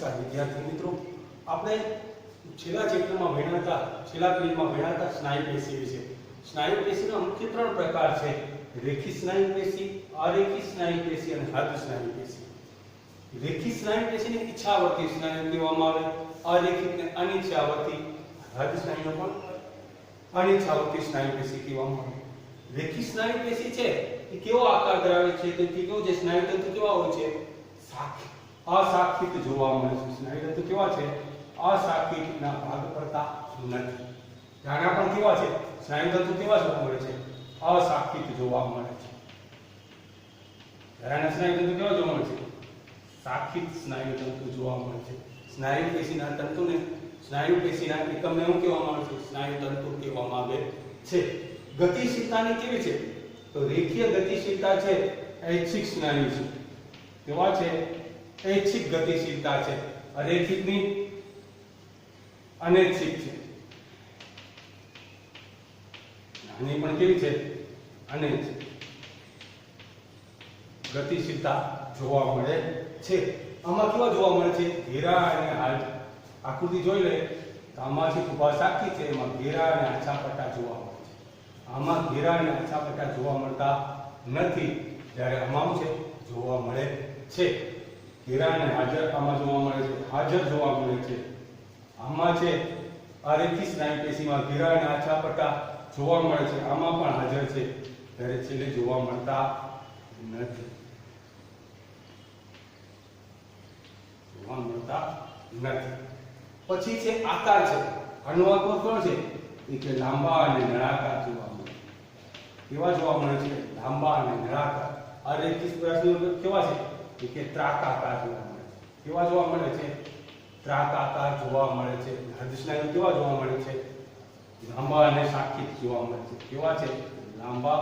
વિદ્યાર્થી મિત્રો, આપણે છેલ્લા ચેપ્ટરમાં ભણ્યા હતા, છેલ્લા પેજમાં ભણ્યા હતા સ્નાયુ પેશી વિશે. સ્નાયુ પેશીના મુખ્ય ત્રણ પ્રકાર છે: રેખી સ્નાયુ પેશી, અરેખી સ્નાયુ પેશી અને હાર્દ સ્નાયુ પેશી. રેખી સ્નાયુ પેશીને ઈચ્છાવર્તી સ્નાયુ કહેવામાં આવે, અરેખિતને અનિચ્છાવર્તી, હાર્દ સ્નાયુને પણ અનિચ્છાવર્તી સ્નાયુ પેશી કહેવામાં આવે. રેખી સ્નાયુ પેશી છે એ કેવો આકાર ધરાવે છે? તો કેવું છે? સ્નાયુ તંતુ કેવા હોય છે? અશાખિત જોવા મળે છે. સ્નાયુ તંતુ કેવા છે? અશાખિતના ભાગ પડતા નથી. આના પણ કેવા છે? સ્નાયુ તંતુ કેવા જોવા મળે છે? અશાખિત જોવા મળે છે. આના સ્નાયુ તંતુ કેવા જોવા મળે છે? શાખિત સ્નાયુ તંતુ જોવા મળે છે. સ્નાયુ પેશીના તંતુને, સ્નાયુ પેશીના એકમને શું કહેવામાં આવે છે? સ્નાયુ તંતુ કહેવામાં આવે છે. ગતિશીલતાની કેવી છે? તો રેખીય ગતિશીલતા છે, ઐચ્છિક સ્નાયુ છે. કેવા છે? ઐચ્છિક ગતિશીલતા છે. અરૈખિકની અનૈચ્છિક છે. આની પણ કેવી છે? અનૈચ્છિક ગતિશીલતા જોવા મળે છે. આમાં કેવા જોવા મળે છે? ઘેરા અને હાલ. આકૃતિ જોઈ લે તો આમાંથી ઉભા સાખી છે, એમાં ઘેરા અને આછા પટ્ટા જોવા મળે છે. આમાં ઘેરા અને આછા પટ્ટા જોવા મળતા નથી, જ્યારે આમાં છે જોવા મળે છે. ઘેરા અને હાજર આમાં જોવા મળે છે, હાજર જોવા મળે છે. આમાં છે અરેખી સ્નાયુ પેશીમાં ઘેરા અને આછા પટ્ટા જોવા મળે છે, આમાં પણ હાજર છે, ત્યારે છેલ્લે જોવા મળતા નથી. જોવા મળતા નથી. પછી છે આકાર છે. આનો આકાર કોણ છે? એ કે લાંબા અને નળાકાર જોવા મળે. કેવા જોવા મળે છે? લાંબા અને નળાકાર. અરેખી સ્નાયુ કેવા છે? એ કે ત્રાકાકાર જોવા મળે છે. કેવા જોવા મળે છે? ત્રાકાકાર જોવા મળે છે. હાર્દ સ્નાયુ કેવા જોવા મળે છે? લાંબા અને શાખિત જોવા મળે છે. કેવા છે? લાંબા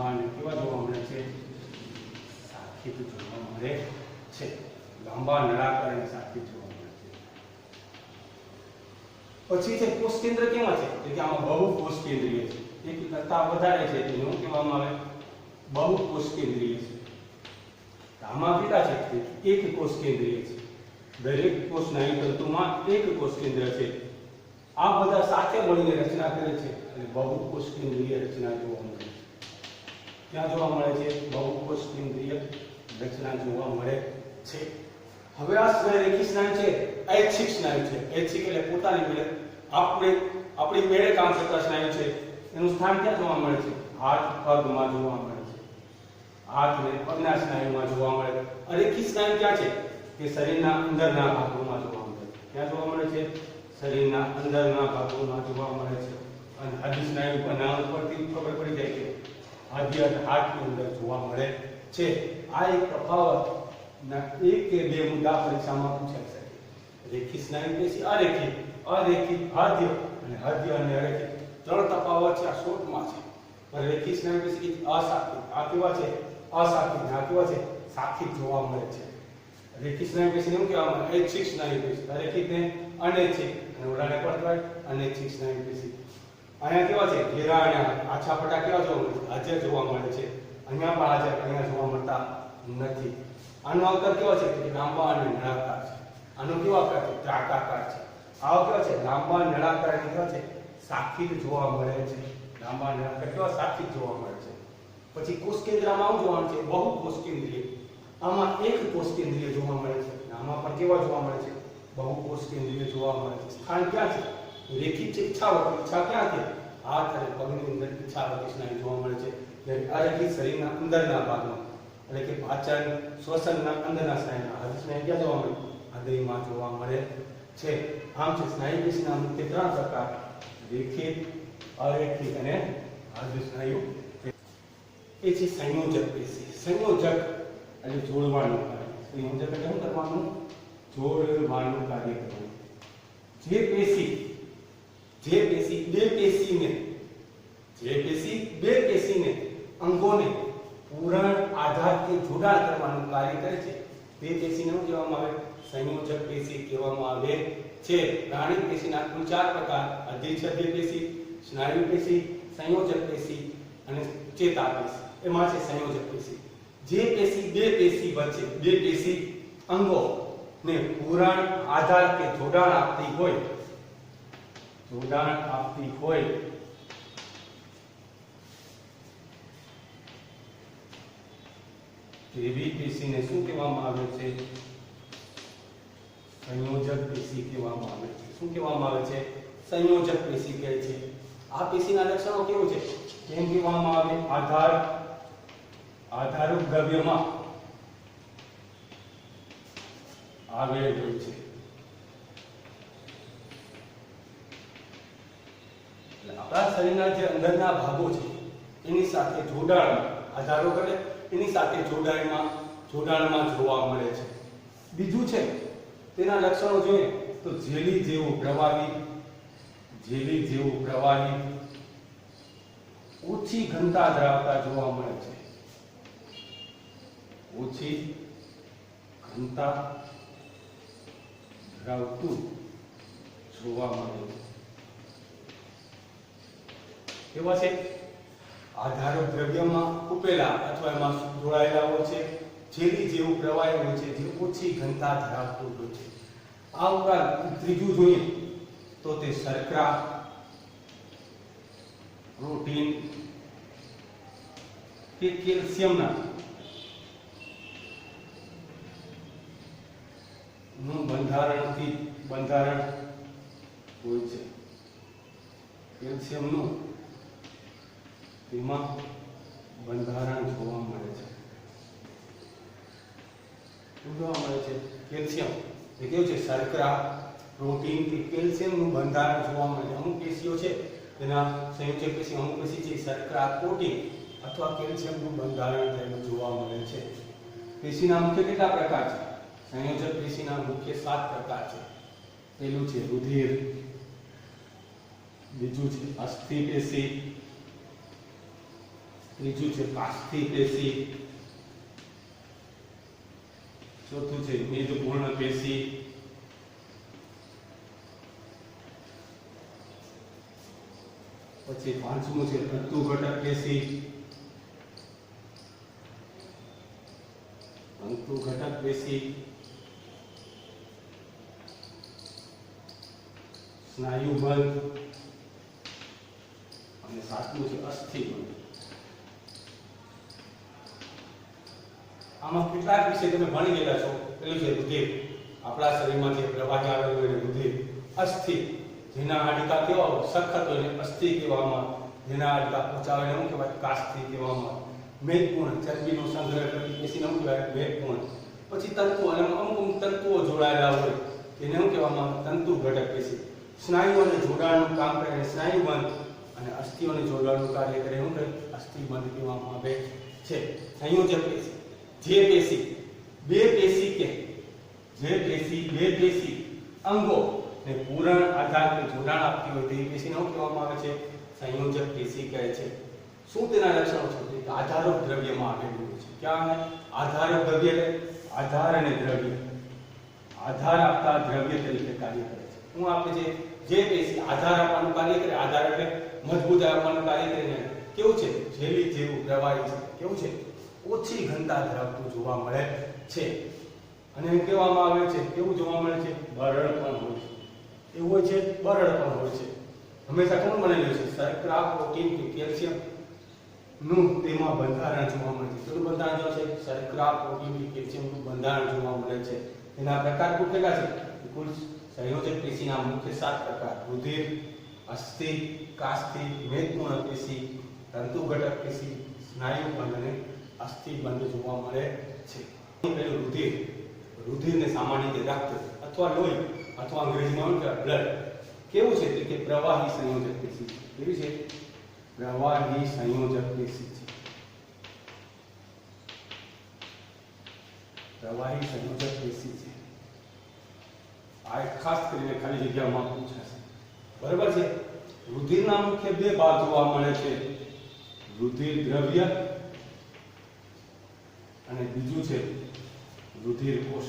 અને કેવા જોવા મળે છે? શાખિત જોવા મળે છે. લાંબા, નળાકાર અને શાખિત જોવા મળે છે. પછી છે કોષ કેન્દ્ર કેવા છે? એટલે કે આમાં બહુ કોષ કેન્દ્રીય છે. એક કરતા વધારે છે, તેને શું કહેવામાં આવે? બહુ કોષ કેન્દ્રીય છે. આમાં કેટલા છે? એક કોષ કેન્દ્રીય છે. દરેક કોષ સ્નાયુ તંતુમાં એક કોષ કેન્દ્ર છે. આ બધા સાથે મળીને રચના કરે છે અને બહુ કોષ કેન્દ્રીય રચના જોવા મળે છે. ક્યાં જોવા મળે છે? બહુ કોષ કેન્દ્રીય રચના જોવા મળે છે. હવે આ રેખી સ્નાયુ છે, ઐચ્છિક સ્નાયુ છે. ઐચ્છિક એટલે પોતાની મેળે, આપણી મેળે કામ કરતા સ્નાયુ છે. એનું સ્થાન ક્યાં જોવા મળે છે? હાથ, પગમાં જોવા મળે છે. હાથ અને પગના સ્નાયુમાં જોવા મળે. અરેખી સ્નાયુ ક્યાં છે? કે શરીરના અંદરના ભાગોમાં જોવા મળે છે. ક્યાં જોવા મળે છે? શરીરના અંદરના ભાગોમાં જોવા મળે છે. અને હાર્દ સ્નાયુ પર નામ પરથી ખબર પડી જાય કે હાર્દ હાથની અંદર જોવા મળે છે. આ એક તફાવત ના એક કે બે મુદ્દા પરીક્ષામાં પૂછાઈ શકે. રેખી સ્નાયુ પેશી, અરેખી, અરેખી હાર્દ અને હાર્દ અને અરેખી ત્રણ તફાવત છે. આ શોર્ટમાં છે. પણ રેખી સ્નાયુ પેશી અશાખિત, આ કેવા છે? અશાખિત, આ કેવા છે? શાખિત જોવા મળે છે. રેખી સ્નાયુ પેશીને શું કહેવામાં આવે? ઐચ્છિક સ્નાયુ પેશી. અરેખિતને અનૈચ્છિક, અને ઓલાને પણ કહેવાય અનૈચ્છિક સ્નાયુ પેશી. અહીંયા કેવા છે? ઘેરા અને આછા પટ્ટા કેવા જોવા મળે છે? હાજર જોવા મળે છે. અહીંયા પણ હાજર, અહીંયા જોવા મળતા નથી. આનો આકાર કેવો છે? કે લાંબા અને નળાકાર છે. આનો કેવો આકાર છે? ત્રાકાકાર છે. આવો કેવો છે? લાંબા, નળાકાર અને કેવો છે? શાખિત જોવા મળે છે. લાંબા, નળાકાર કેવા? શાખિત જોવા મળે છે. પછી કોષ કેન્દ્રમાં આવું જોવા મળે છે? બહુ કોષ કેન્દ્રીય. આમાં એક કોષ કેન્દ્રીય જોવા મળે છે. આમાં પણ કેવા જોવા મળે છે? બહુ કોષ કેન્દ્રીય જોવા મળે છે. સ્થાન ક્યાં છે? રેખિત છે, ઈચ્છાવર્તી. ઈચ્છા ક્યાં છે? હાથ અને પગની અંદર ઈચ્છાવર્તી સ્નાયુ જોવા મળે છે. જ્યારે અરેખિત શરીરના અંદરના ભાગમાં, એટલે કે પાચન, શ્વસનના અંદરના સ્નાયુના હાર્દ સ્નાયુ ક્યાં જોવા મળે? હૃદયમાં જોવા મળે છે. આમ છે સ્નાયુ પેશીના મુખ્ય ત્રણ પ્રકાર: રેખિત, અરેખિત અને હાર્દ સ્નાયુ. એ છે સંયોજક પેશી. સંયોજક એટલે જોડવાનું કાર્ય. સંયોજક એટલે શું કરવાનું? જોડવાનું કાર્ય કરવાનું. જે પેશી બે પેશીને અંગોને પૂરણ, આધાર કે જોડાણ કરવાનું કાર્ય કરે છે, તે પેશીને શું કહેવામાં આવે? સંયોજક પેશી કહેવામાં આવે છે. રાણીક પેશીના કુલ 4 પ્રકાર: અધિચ્છદીય પેશી, સ્નાયુ પેશી, સંયોજક પેશી અને ચેતાપેશી. એમાં છે સંયોજક પેશી. જે પેશી બે પેશી વચ્ચે બે પેશી અંગો ને પૂરણ આધાર કે જોડાણ આપતી હોય તેવી પેશીને શું કહેવામાં આવે છે? સંયોજક પેશી કહેવામાં આવે છે. શું કહેવામાં આવે છે? સંયોજક પેશી કહે છે. આ પેશીના લક્ષણો કેવું છે? કેમ કહેવામાં આવે? આધારરૂપ દ્રવ્યમાં આવેલ હોય છે. આપણા શરીરના જે અંદરના ભાગો છે એની સાથે જોડાણ આધારો કરે એની સાથે જોડાણમાં જોવા મળે છે. બીજું છે તેના લક્ષણો જોઈએ તો જેલી જેવું પ્રવાહી ઓછી ઘનતા ધરાવતા જોવા મળે છે. ઓછી ઘનતા ધરાવતું જોવા મળે છે. કેવા છે? આધારક દ્રવ્યમાં ઉપેલા અથવા એમાં જોડાયેલા હોય છે. જેલી જેવું પ્રવાહી હોય છે જે ઓછી ઘનતા ધરાવતું હોય છે. આ ઉપરાંત ત્રીજું જોઈએ તો તે શર્કરા, પ્રોટીન કે કેલ્શિયમના નું બંધારણ હોય છે. કેલ્શિયમનું તેમાં બંધારણ જોવા મળે છે. કેલ્શિયમ એ કેવું છે? શર્કરા, પ્રોટીન કે કેલ્શિયમનું બંધારણ જોવા મળે છે. અમુક પેશીઓ છે તેના સંયોજક પેશી, અમુક પેશી છે શર્કરા, પ્રોટીન અથવા કેલ્શિયમનું બંધારણ થયેલું જોવા મળે છે. પેશીના મુખ્ય કેટલા પ્રકાર છે? સંયોજક પેશીના મુખ્ય 7 પ્રકાર છે. પહેલું છે રુધિર, બીજું છે અસ્થિ પેશી, ત્રીજું છે કાસ્થિ પેશી, ચોથું છે મેદપૂર્ણ પેશી, પછી પાંચમું છે તંતુ ઘટક પેશી, સ્નાયુબંધ અને સાતમું છે અસ્થિબંધ. આમાં કેટલાક વિશે તમે ભણી ગયેલા છો. પેલું છે રુધિર, આપણા શરીરમાં જે પ્રવાહી આવેલું હોય રુધિર. અસ્થિ, જેના હાડકા કેવા હોય? સખત હોય ને અસ્થિ કહેવામાં. જેના હાડકા ઊંચા હોય એને શું કહેવાય? કાસ્થિ કહેવામાં. મેદપૂર્ણ, ચરબીનો સંગ્રહ કરતી પેશીને શું કહેવાય? મેદપૂર્ણ. પછી તંતુ, અને અમુક તંતુઓ જોડાયેલા હોય તેને શું કહેવામાં? તંતુ ઘટક પેશી. સ્નાયુઓને જોડાણનું કામ કરે એને સ્નાયુબંધ, અને અસ્થિઓને જોડવાનું કાર્ય કરે શું કહે? અસ્થિબંધ કહેવામાં આવે છે. સંયોજક પેશી, જે પેશી બે પેશી અંગો ને પૂરણ આધાર કે જોડાણ આપતી હોય તે પેશીને શું કહેવામાં આવે છે? સંયોજક પેશી કહે છે. શું તેના લક્ષણો છે? આધારક દ્રવ્યમાં આવેલું હોય છે. ક્યાં? આધારક દ્રવ્ય એટલે આધાર અને દ્રવ્ય, આધાર આપતા દ્રવ્ય તરીકે કાર્ય કરે છે. શું આપે છે? જે પેશી આધાર આપવાનું કાર્ય કરે, આધાર એટલે મજબૂત આપવાનું કાર્ય કરીને કેવું છે? જેલી જેવું પ્રવાહી છે. કેવું છે? ઓછી ઘનતા ધરાવતું જોવા મળે છે. અને એમ કહેવામાં આવે છે કેવું જોવા મળે છે? બરડ પણ હોય છે. એવું હોય છે? બરડ પણ હોય છે. હંમેશા કોણ બનેલું છે? શર્કરા, પ્રોટીન કે કેલ્શિયમ નું તેમાં બંધારણ જોવા મળે છે. શું બંધારણ જોવા છે? શર્કરા, પ્રોટીન કે કેલ્શિયમનું બંધારણ જોવા મળે છે. એના પ્રકાર કુલ કેટલા છે? કુલ સંયોજક પેશીના મુખ્ય 7 પ્રકાર: રુધિર, અસ્થિ, કાસ્થિ, મેદપૂર્ણ પેશી, તંતુ ઘટક પેશી, સ્નાયુબંધ અને અસ્થિબંધ જોવા મળે છે. પહેલું રુધિર. રુધિરને સામાન્ય રીતે રક્ત અથવા લોહી અથવા અંગ્રેજીમાં બ્લડ કેવું છે? કે પ્રવાહી સંયોજક પેશી. કેવી છે? પ્રવાહી સંયોજક પેશી છે. પ્રવાહી સંયોજક પેશી છે. આ ખાસ કરીને ખાલી જગ્યામાં પૂછાશે. બરાબર છે? રુધિરના મુખ્ય 2 ભાગ જોવા મળે છે. રુધિર દ્રવ્ય અને બીજું છે રુધિર કોષ.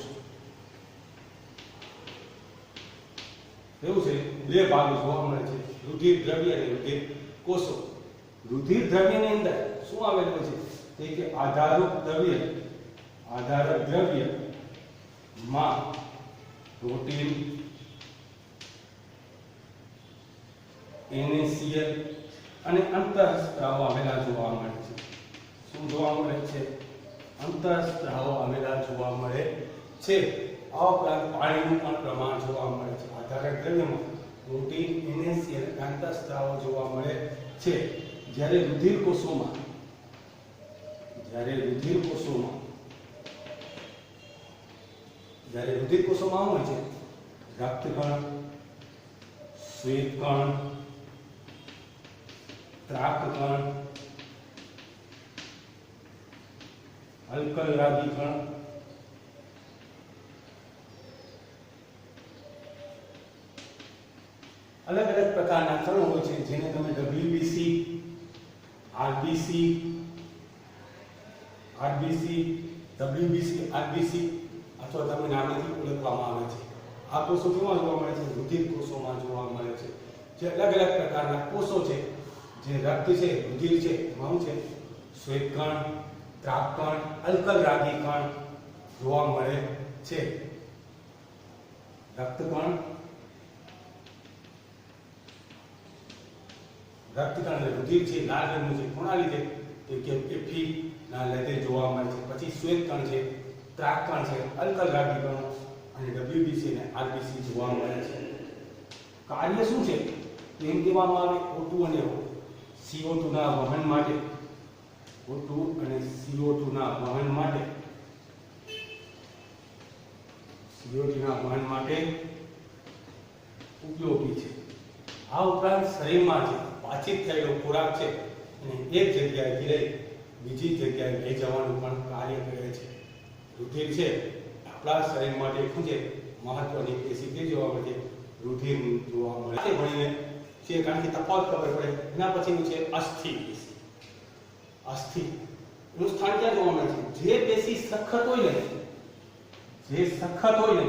એવું છે? 2 ભાગ જોવા મળે છે, રુધિર દ્રવ્ય અને રુધિર કોષો. રુધિર દ્રવ્યની અંદર શું આવેલું છે? તે કે આધારક દ્રવ્ય માં પ્રોટીન NaCl અને અંતઃસ્ત્રાવો આવેલા જોવા મળે છે. શું જોવા મળે છે? અંતઃસ્ત્રાવો આવેલા જોવા મળે છે. આ ઉપરાંત પાણીનું પણ પ્રમાણ જોવા મળે છે. આધારક દ્રવ્યમાં પ્રોટીન NaCl અને અંતઃસ્ત્રાવો જોવા મળે છે. જ્યારે રુધિર કોષોમાં હોય છે રક્તકણ, શ્વેતકણ, ત્રાકકણ, અલ્કલરાગી કણ, અલગ અલગ પ્રકારના કણો હોય છે જેને તમે WBC, RBC, WBC, RBC અથવા તમે નામેથી ઓળખવામાં આવે છે. આ કોષો કેવા જોવા મળે છે? રુધિર કોષોમાં જોવા મળે છે. જે અલગ અલગ પ્રકારના કોષો છે, જે રક્ત છે, રુધિર છે, એમાં છે શ્વેતકણ, ત્રાકકણ, અલ્કલરાગી કણ જોવા મળે છે. રક્તકણ અને રુધિર છે લાલ રંગનું છે. કોના લીધે? તો કે એફી ના લીધે જોવા મળે છે. પછી શ્વેતકણ છે, ત્રાકકણ છે, અલ્કલરાગી કણ અને WBC અને RBC જોવા મળે છે. કાર્ય શું છે? એમ કહેવામાં આવે O2 અને CO2 ના વહન માટે O2 અને CO2 ના વહન માટે ઉપયોગી છે. આ ઉપરાંત શરીરમાં જે પાચિત થયેલો ખોરાક છે અને એક જગ્યાએથી લઈ બીજી જગ્યાએ લઈ જવાનું પણ કાર્ય કરે છે. રુધિર છે આપણા શરીર માટે શું છે? મહત્વની પેશી તે જોવા મળે છે. રુધિર જોવા મળે છે. ભણીને છે કારણ કે તફાવત ખબર પડે. એના પછીનું છે અસ્થિ પેશી. અસ્થિ એનું સ્થાન ક્યાં જોવા મળે છે? જે પેશી સખત હોય ને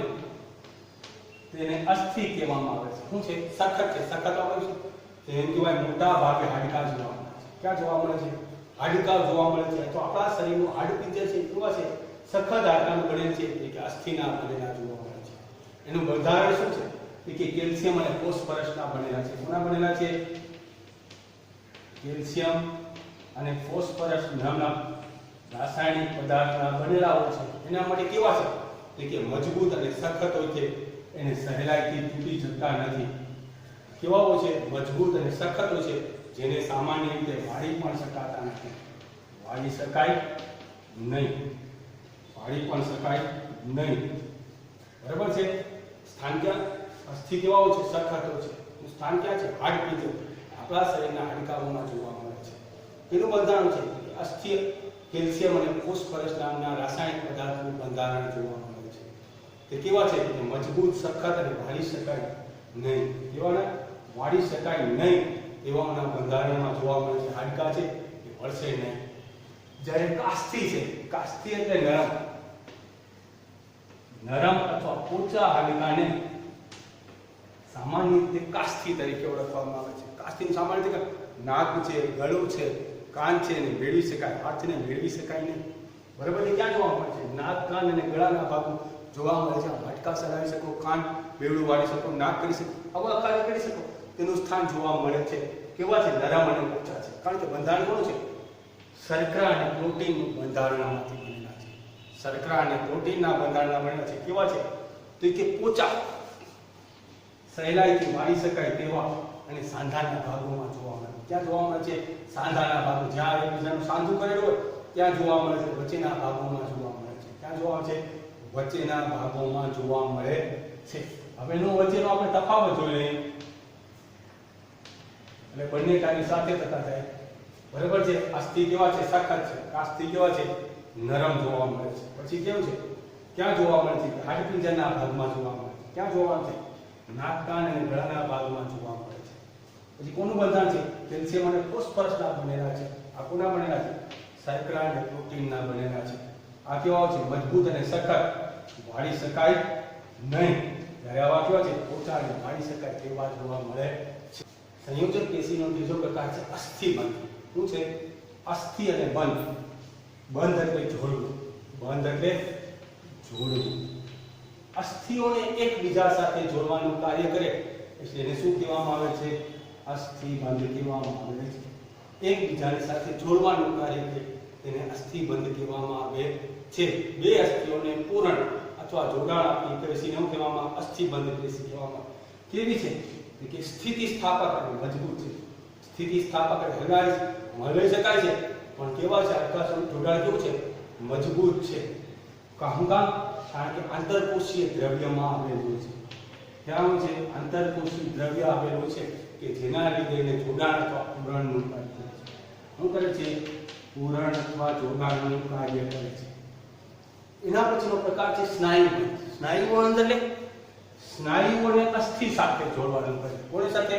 તેને અસ્થિ કહેવામાં આવે છે. શું છે? સખત છે. સખત આવે છે તો એમ કહેવાય મોટા ભાગે હાડકા જોવા મળે છે. ક્યાં જોવા મળે છે? હાડકા જોવા મળે છે. તો આપણા શરીરનું હાડપિંજર છે કેવા છે? સખત હાડકાનું બનેલ છે એટલે કે અસ્થિના બનેલા જોવા મળે છે. એનું બંધારણ શું છે? કે કેલ્શિયમ અને ફોસ્ફરસના બનેલા છે. કોના બનેલા છે? કેલ્શિયમ અને ફોસ્ફરસ નામના રાસાયણિક પદાર્થના બનેલા હોય છે. એના માટે કેવા છે? કે મજબૂત અને સખત હોય છે. એને સહેલાઈથી તૂટી જતા નથી. કેવા હોય છે? મજબૂત અને સખત હોય છે, જેને સામાન્ય રીતે વાળી પણ શકાતા નથી. વાળી શકાય નહીં. બરાબર છે? સ્થાન ક્યાં? અસ્થિ કેવા હોય છે? સખત હોય છે. સ્થાન ક્યાં છે? હાડપિંજર. આપણા શરીરના હાડકાઓમાં જોવા મળે છે. એનું બંધારણ છે અસ્થિ કેલ્શિયમ અને ફોસ્ફરસ નામના રાસાયણિક પદાર્થનું બંધારણ જોવા મળે છે. તે કેવા છે? મજબૂત, સખત અને વાળી શકાય નહીં. કેવાના? વાળી શકાય નહીં એવાના બંધારણમાં જોવા મળે છે. હાડકા છે એ વળશે નહીં. જ્યારે કાસ્થિ છે, કાસ્થિ એટલે નરમ અથવા પોચા હાડકાને સામાન્ય રીતે કાસ્થિ તરીકે ઓળખવામાં આવે છે. કાસ્થિનું સામાન્ય રીતે નાક છે, ગળું છે, કાન છે ને મેળવી શકાય, હાથને મેળવી શકાય નહીં. બરાબર છે? ક્યાં જોવા મળે છે? નાક, કાન અને ગળાના ભાગો જોવા મળે છે. હાડકા સરાવી શકો, કાન બેવડું વાળી શકો, નાક કરી શકો, આવા કાર્ય કરી શકો. તેનું સ્થાન જોવા મળે છે. કેવા છે? નરમ અને પોચા છે. કારણ કે બંધારણ કોનું છે? શર્કરા અને પ્રોટીનનું બંધારણમાંથી બનેલા છે. શર્કરા અને પ્રોટીનના બંધારણના બનેલા છે. કેવા છે? તો કે પોચા, સહેલાઈથી વાળી શકાય તેવા અને સાંધાના ભાગોમાં જોવા મળે. ક્યાં જોવા મળે છે? સાંધાના ભાગો. જ્યાં એકબીજાનું સાંધું કરેલું હોય ત્યાં જોવા મળે છે. વચ્ચેના ભાગોમાં જોવા મળે છે. ક્યાં જોવા મળે છે? વચ્ચેના ભાગોમાં જોવા મળે છે. હવે એનો વચ્ચેનો આપણે તફાવત જોઈ લઈએ. એટલે બંને કાર્ય સાથે થતા જાય. બરાબર છે? અસ્થિ કેવા છે? સખત છે. કાસ્થિ કેવા છે? નરમ જોવા મળે છે. પછી કેવું છે? ક્યાં જોવા મળે છે? હાડપિંજરના ભાગમાં જોવા મળે છે. ક્યાં જોવા મળે છે? નાક, કાન અને ગળાના ભાગમાં જોવા મળે છે. પછી કોનું બંધારણ છે? કેલ્શિયમ અને ફોસ્ફરસના બનેલા છે. આ કોના બનેલા છે? શર્કરા અને પ્રોટીનના બનેલા છે. આ કેવા છે? મજબૂત અને સખત, વાળી શકાય નહીં. જ્યારે આવા કેવા છે? પોચા અને વાળી શકાય તેવા જોવા મળે છે. સંયોજક પેશીનો બીજો પ્રકાર છે અસ્થિબંધ. શું છે? અસ્થિ અને બંધ. બંધ એટલે જોડવું, બંધ એટલે જોડવું. અસ્થિઓને એકબીજા સાથે જોડવાનું કાર્ય કરે એટલે એને શું કહેવામાં આવે છે? અસ્થિબંધ કહેવામાં આવે છે. એકબીજાની સાથે જોડવાનું કાર્ય કરે તેને અસ્થિબંધ કહેવામાં આવે છે. બે અસ્થિઓને પૂરણ અથવા જોડાણ આપી પેશીને શું કહેવામાં? અસ્થિબંધ પેશી કહેવામાં. કેવી છે? કે સ્થિતિસ્થાપક અને મજબૂત છે. સ્થિતિસ્થાપક એટલે હલાવી શકાય છે, પણ કેવા છે? આકાશનું જોડાણ કેવું છે? મજબૂત છે. કારણ કે આંતરકોષીય દ્રવ્યમાં આવેલું છે. ક્યાં છે? આંતરકોષીય દ્રવ્ય આવેલું છે કે જેના લીધે એને જોડાણ અથવા પૂરણનું કાર્ય કરે છે. શું કરે છે? પૂરણ અથવા જોડાણનું કાર્ય કરે છે. એના પછીનો પ્રકાર છે સ્નાયુબંધ. સ્નાયુબંધ એટલે સ્નાયુઓને અસ્થિ સાથે જોડવાનું કરે. કોની સાથે?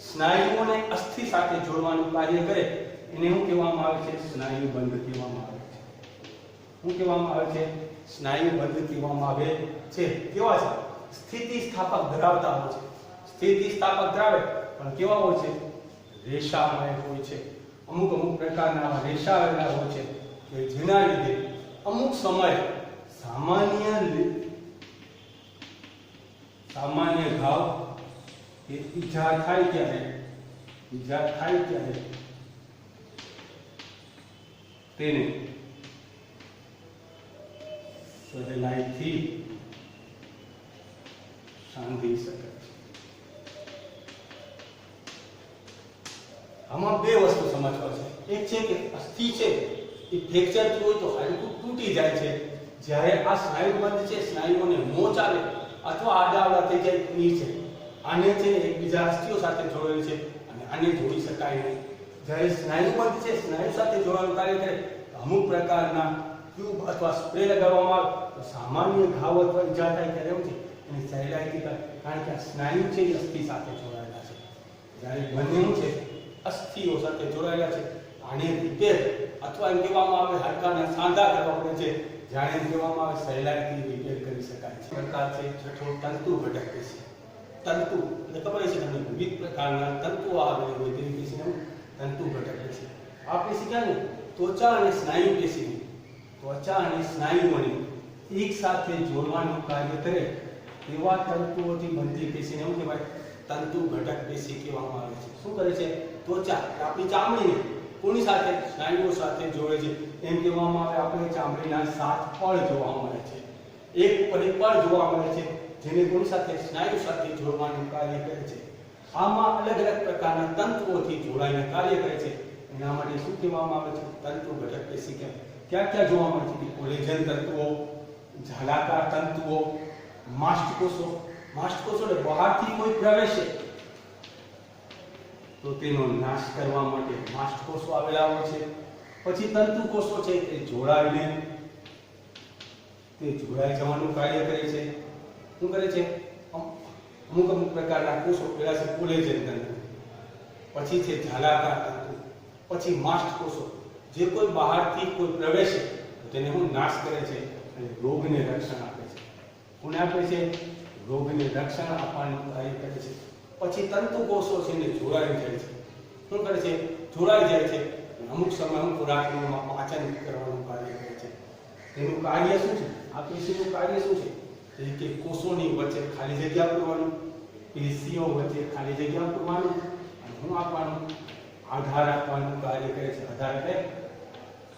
સ્નાયુઓને અસ્થિ સાથે જોડવાનું કાર્ય કરે એને શું કહેવામાં આવે છે? સ્નાયુબંધ કહેવામાં આવે છે. શું કહેવામાં આવે છે? સ્નાયુબંધ કહેવામાં આવે છે. કેવા છે? સ્થિતિસ્થાપક ધરાવતા હોય છે. સ્થિતિસ્થાપક ધરાવે પણ કેવા હોય છે? રેસામય હોય છે. અમુક પ્રકારના રેસા આવેલા હોય છે કે જેના લીધે અમુક સમય સામાન્ય ઘાવ કે ઈજા થાય ત્યારે તેને સહેલાઈથી સાંધી શકે છે. આમાં બે વસ્તુ સમજવા છે. એક છે કે અસ્થિ છે એ ફ્રેક્ચર થયું હોય તો હાડકું તૂટી જાય છે. જ્યારે આ સ્નાયુબંધ છે, સ્નાયુઓને મોચ આવે અથવા આડાઅવળા થઈ જાય નીચે, આને છે એકબીજા અસ્થિઓ સાથે જોડેલી છે અને આને જોડી શકાય નહીં. જ્યારે સ્નાયુબંધ છે સ્નાયુ સાથે જોડવાનું કાર્ય કરે તો અમુક પ્રકારના ટ્યુબ અથવા સ્પ્રે લગાવવામાં આવે તો સામાન્ય ઘાવ અથવા ઈજા થાય ત્યારે એવું છે એને સહેલાઈથી થાય, કારણ કે આ સ્નાયુ છે એ અસ્થિ સાથે જોડાયેલા છે. જ્યારે બંને છે અસ્થિઓ સાથે જોડાયેલા છે, આને રિપેર અથવા એમ કહેવામાં આવે હાડકાના સાંધા કરવા પડે છે, જ્યારે એમ કહેવામાં આવે સહેલાઈથી રિપેર કરી શકાય છે. પ્રકાર છે છઠ્ઠો તંતુ ઘટક પેશી. તંતુ એટલે ખબર છે તમને વિવિધ પ્રકારના તંતુઓ આવેલી હોય તેવી પેશીને તંતુ ઘટક પેશી. આ પેશી ક્યાંની? ત્વચા અને સ્નાયુ પેશીની. ત્વચા અને સ્નાયુઓને એક સાથે જોડવાનું કાર્ય કરે એવા તંતુઓથી બનતી પેશીને શું કહેવાય? તંતુ ઘટક પેશી કહેવામાં આવે છે. શું કરે છે? ત્વચા આપણી ચામડીને કોની સાથે? સ્નાયુઓ સાથે જોડે છે. એમ કહેવામાં આવે આપણે ચામડીના 7 પળ જોવા મળે છે. એક પરિપળ જોવા મળે છે જેને કોની સાથે? સ્નાયુ સાથે જોડવાનું કાર્ય કરે છે. આમાં અલગ અલગ પ્રકારના તંતુઓથી જોડાઈને કાર્ય કરે છે. એના માટે શું કહેવામાં આવે છે? તંતુ ઘટક પેશી કહેવાય. ક્યાં ક્યાં જોવા મળે છે? કોલેજન તંતુઓ, ઝાલાકાર તંતુઓ, માસ્ટકોષો. માસ્ટકોષો એટલે બહારથી કોઈ પ્રવેશે તો તેનો નાશ કરવા માટે માસ્ટકોષો આવેલા હોય છે. પછી તંતુકોષો છે તે જોડાઈ જવાનું કાર્ય કરે છે. શું કરે છે? અમુક પ્રકારના કોષો પેલા છે કોલેજન તંતુ, પછી છે ઝાલાકાર તંતુ, પછી માસ્ટકોષો. જે કોઈ બહારથી કોઈ પ્રવેશે તો તેને હું નાશ કરે છે અને રોગને રક્ષણ આપે છે. કોને આપે છે? રોગને રક્ષણ આપવાનું કાર્ય કરે છે. પછી તંતુકોષો છે ને જોડાઈ જાય છે. શું કરે છે? જોડાઈ જાય છે. અમુક સમય ખોરાકનું પાચન કરવાનું કાર્ય કરે છે. તેનું કાર્ય શું છે? આ પેશીનું કાર્ય શું છે? કે કોષોની વચ્ચે ખાલી જગ્યા પૂરવાનું, પેશીઓ વચ્ચે ખાલી જગ્યા પૂરવાનું અને શું આપવાનું? આધાર આપવાનું કાર્ય કરે છે. આધાર એટલે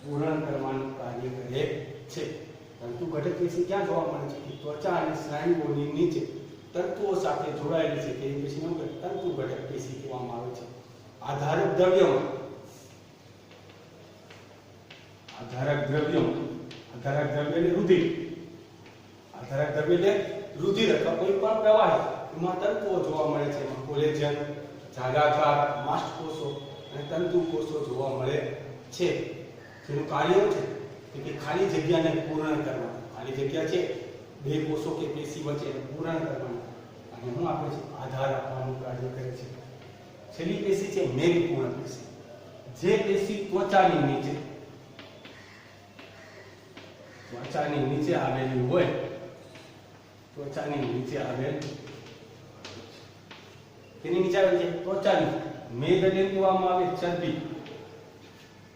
પૂરણ કરવાનું કાર્ય કરે છે. તંતુ ઘટક પેશી ક્યાં જોવા મળે છે? ત્વચા અને સ્નાયુઓની નીચે તંતુઓ સાથે જોડાયેલી છે તે પેશીને તંતુ ઘટક પેશી કહેવામાં આવે છે. આધારક દ્રવ્યો એટલે રુધિર. આધારક દ્રવ્ય એટલે રુધિર અથવા કોઈ પણ પ્રવાહી એમાં તંતુઓ જોવા મળે છે. એમાં કોલેજન, ઝાલાકાર, માસ્ટકોષો અને તંતુકોષો જોવા મળે છે. જેનું કાર્ય છે કે ખાલી જગ્યાને પૂર્ણ કરવાનું. ખાલી જગ્યા છે બે કોષો કે પેશી વચ્ચે પૂર્ણ કરવાનું અને શું આપે છે? આધાર આપવાનું કાર્ય કરે છે. છેલ્લી પેશી છે મેઘપૂર્ણ પેશી. જે પેશી ત્વચાની નીચે આવેલી હોય, ત્વચાની નીચે આવેલ તેની નીચે આવેલી છે ત્વચાની. મેઘ એટલે કહેવામાં આવે ચરબી.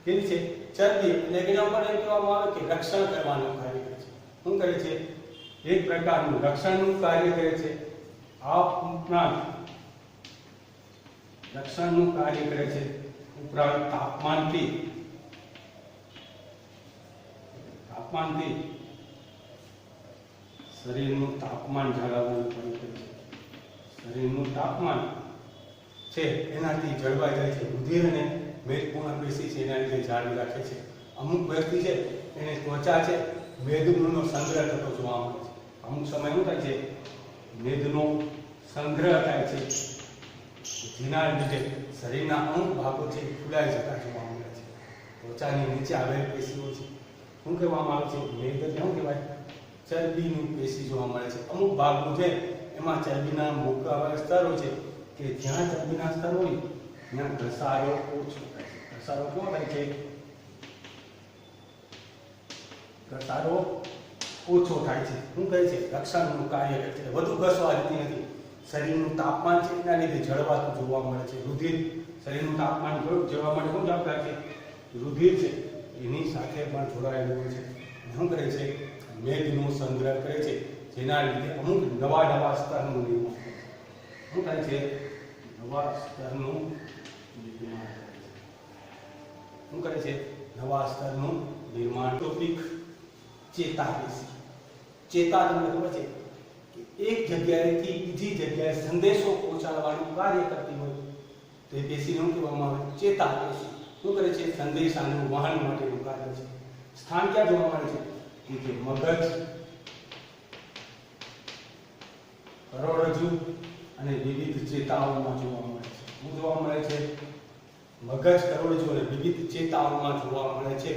કેવી છે? ચરબી એટલે એના ઉપર એમ કહેવામાં આવે કે રક્ષણ કરવાનું કાર્ય કરે છે. શું કરે છે? એક પ્રકારનું રક્ષણનું કાર્ય કરે છે. આ ઉપરાંત રક્ષણનું કાર્ય કરે છે. ઉપરાંત તાપમાનથી શરીરનું તાપમાન જાળવવાનું કાર્ય કરે છે. શરીરનું તાપમાન છે એનાથી જળવાઈ જાય છે. રુધિર અને મેદપૂર્ણ પેશી છે એના લીધે જાળવી રાખે છે. અમુક વ્યક્તિ છે એને ત્વચા છે મેદનો સંગ્રહ થતો જોવા મળે છે. અમુક સમય શું થાય છે? મેદનો સંગ્રહ થાય છે, જેના લીધે શરીરના અમુક ભાગો છે ફૂલાઈ જતા જોવા મળે છે. ત્વચાની નીચે આવેલ પેશીઓ છે શું કહેવામાં આવે છે? મેદ એટલે શું કહેવાય? ચરબીની પેશી જોવા મળે છે. અમુક ભાગો છે એમાં ચરબીના મુખ્ય સ્તરો છે કે જ્યાં ચરબીના સ્તર હોય ત્યાં ઘસારો ઓછો થાય છે. ઘસારો કેવો થાય છે? ઘસારો ઓછો થાય છે. શું કહે છે? રક્ષણનું કાર્ય કરે છે. વધુ ઘસવા જતી નથી. શરીરનું તાપમાન છે એના લીધે જળવાતું જોવા મળે છે. રુધિર શરીરનું તાપમાન જળવા માટે શું જવાબદાર છે? રુધિર છે એની સાથે પણ જોડાયેલું હોય છે. શું કરે છે? મેદનો સંગ્રહ કરે છે, જેના લીધે અમુક નવા સ્તરનું નિર્માણ થાય છે. શું થાય છે? નવા સ્તરનું નિર્માણ થાય છે. શું કરે છે? નવા સ્તરનું નિર્માણ. ટોપિક ચેતાપેશી. ચેતા તમને ખબર છે કે એક જગ્યાએથી બીજી જગ્યાએ સંદેશો પહોંચાડવાનું કાર્ય કરતી હોય તો એ પેશીને શું કહેવામાં આવે? ચેતાપેશી. શું કરે છે? સંદેશાનું વહન માટેનું કાર્ય છે. સ્થાન ક્યાં જોવા મળે છે? કે મગજ, કરોડરજ્જુ અને વિવિધ ચેતાઓમાં જોવા મળે છે. શું જોવા મળે છે? મગજ, કરોડરજ્જુ અને વિવિધ ચેતાઓમાં જોવા મળે છે.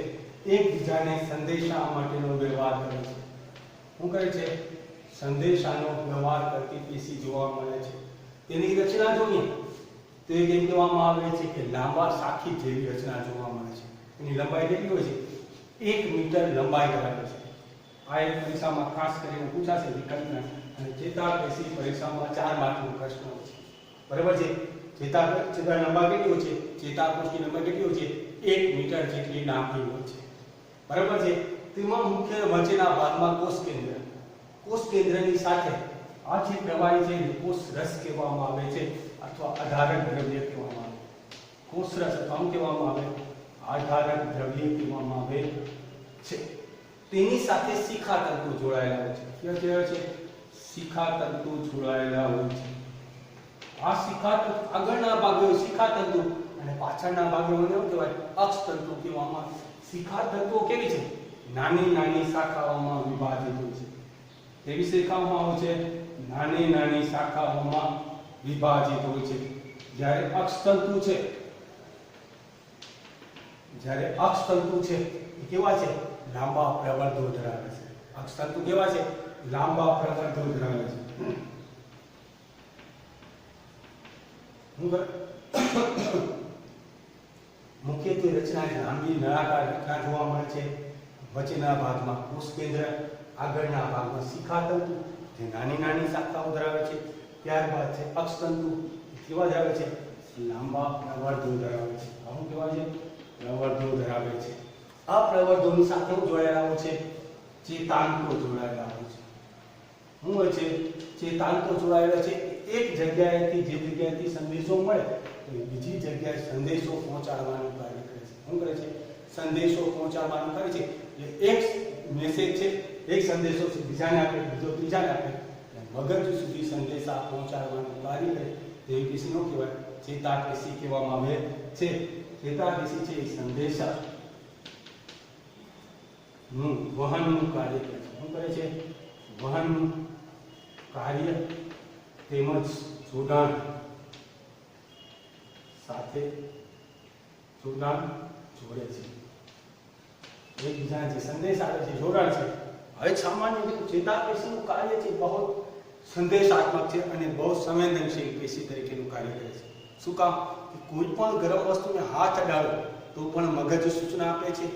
એકબીજાને સંદેશા માટેનો વ્યવહાર કરે છે. શું કરે છે? સંદેશાનો વ્યવહાર કરતી પેશી જોવા મળે છે. તેની રચના જોઈએ તો એ કેમ કહેવામાં આવે છે કે લાંબા સાખી જેવી રચના જોવા મળે છે. એની લંબાઈ કેટલી હોય છે? 1 મીટર લંબાઈ ધરાવે છે. આ એક પરીક્ષામાં ખાસ કરીને પૂછાશે વિકલ્પના. અને ચેતાપેશી પરીક્ષામાં 4 માર્કનો પ્રશ્ન હોય છે. બરાબર છે? ચેતા લંબાઈ કેટલી હોય છે? ચેતાકોષની લંબાઈ કેટલી હોય છે? 1 મીટર જેટલી લાંબી હોય છે. બરાબર છે? તેમાં મુખ્ય વચ્ચેના ભાગમાં કોષ કેન્દ્રની સાથે આ જે પ્રવાહી છે કોષ રસ કહેવામાં આવે છે અથવા આધારક દ્રવ્ય કહેવામાં આવે. કોષ રસ અથવા શું કહેવામાં આવે? આધારક દ્રવ્ય કહેવામાં આવે છે. તેની સાથે શિખાતંતુ જોડાયેલા હોય છે. ક્યાં કહેવાય છે? શિખાતંતુ જોડાયેલા હોય છે. આ શિખાતંતુ આગળના ભાગે શિખાતંતુ અને પાછળના ભાગે શું કહેવાય? અક્ષતંતુ કહેવામાં આવે. શિખાતંતુઓ કેવી છે? નાની શાખાઓમાં વિભાજિત હોય છે. કેવી શાખાઓમાં હોય છે? નાની શાખાઓમાં વિભાજિત હોય છે. જ્યારે અક્ષતંતુ છે એ કેવા છે? લાંબા પ્રવર્ધો ધરાવે છે. અક્ષતંતુ કેવા છે? લાંબા પ્રવર્ધો ધરાવે છે. મુખ્યત્વે રચના લાંબી નળાકાર રચના જોવા મળે છે. વચ્ચેના ભાગમાં કોષ કેન્દ્ર, આગળના ભાગમાં શિખાતંતુ જે નાની શાખાઓ ધરાવે છે. ત્યારબાદ છે અક્ષતંતુ, કેવા ધરાવે છે? લાંબા પ્રવર્ધો ધરાવે છે. શું કહેવાય છે? પ્રવર્ધો ધરાવે છે. આ પ્રવર્ધોની સાથે જોડાયેલા હોય છે ચેતાંકો જોડાયેલા હોય છે. શું હોય છે? ચેતાંકો જોડાયેલા છે. એક જગ્યાએથી જે જગ્યાએથી સંદેશો મળે તો બીજી જગ્યાએ સંદેશો પહોંચાડવાનું કાર્ય કરે છે. શું કરે છે? સંદેશો પહોંચાડવાનું કાર્ય છે. એક મેસેજ છે, એક સંદેશો છે બીજાને આપે, બીજો ત્રીજાને આપે, મગજ સુધી સંદેશા પહોંચાડવાનું કાર્ય કરે તેવી પેશીનો કહેવાય ચેતાપેશી કહેવામાં આવે છે. ચેતાપેશી છે એ સંદેશા વહનનું કાર્ય કરે છે. શું કરે છે? વહનનું કાર્ય તેમજ જોડાણ સાથે જોડે છે. એકબીજાને જે સંદેશ આવે છે, જોડાણ છે. હવે સામાન્ય રીતે ચેતાપેશીનું કાર્ય છે બહુ સંદેશાત્મક છે અને બહુ સંવેદનશીલ પેશી તરીકેનું કાર્ય કરે છે. શું કામ? કે કોઈ પણ ગરમ વસ્તુને હાથ અડાડો તો પણ મગજ સૂચના આપે છે.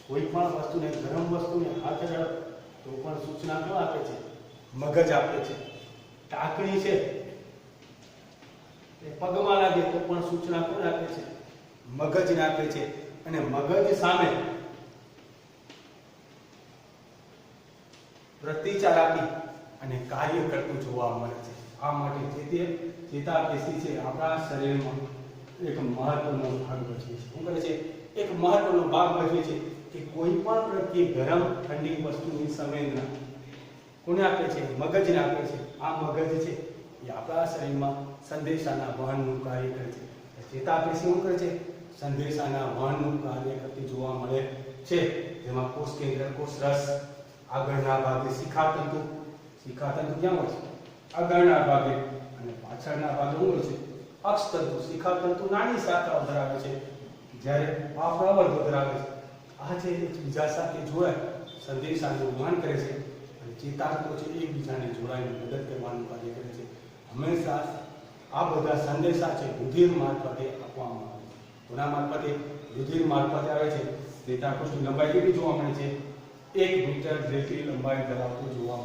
કોઈ પણ વસ્તુને ગરમ વસ્તુને હાથ અડાડો તો પણ સૂચના કોણ આપે છે? મગજ આપે છે. ટાંકણી છે એ પગમાં લાગે તો પણ સૂચના કોણ આપે છે? મગજને આપે છે. અને મગજ સામે પ્રતિચાર આપી અને કાર્ય કરતું જોવા મળે છે. આ માટે ચેતાપેશી છે આપણા શરીરમાં એક મહત્વનો ભાગ ભજવે છે. શું કરે છે? એક મહત્વનો ભાગ ભજવે છે કે કોઈ પણ પ્રત્યે ગરમ ઠંડી વસ્તુની સંવેદના કોને આપે છે? મગજને આપે છે. આ મગજ છે એ આપણા શરીરમાં સંદેશાના વહનનું કાર્ય કરે છે. ચેતાપેશી શું કરે છે? સંદેશાના વહનનું કાર્ય કરતી જોવા મળે છે. જેમાં કોષ કેન્દ્ર, કોષ રસ, આગળના ભાગે શિખાતંતુ ક્યાં હોય છે? આગળના ભાગે. અને પાછળના ભાગે શું હોય છે? અક્ષતંતુ. શિખાતંતુ નાની શાખાઓ ધરાવે છે, જ્યારે આ પ્રવર્ધો ધરાવે છે. આ છે એકબીજા સાથે જોડાય સંદેશાનું વહન કરે છે, અને ચેતાતંતુ છે એકબીજાને જોડાઈને મદદ કરવાનું કાર્ય કરે છે. હંમેશા આ બધા સંદેશા છે રુધિર મારફતે આપવામાં આવે છે. કોના મારફતે? રુધિર મારફતે આવે છે. ચેતાકોષની લંબાઈ કેટલી જોવા મળે છે? 1 મીટર જેટલી લંબાઈ ધરાવતું જોવા મળે છે.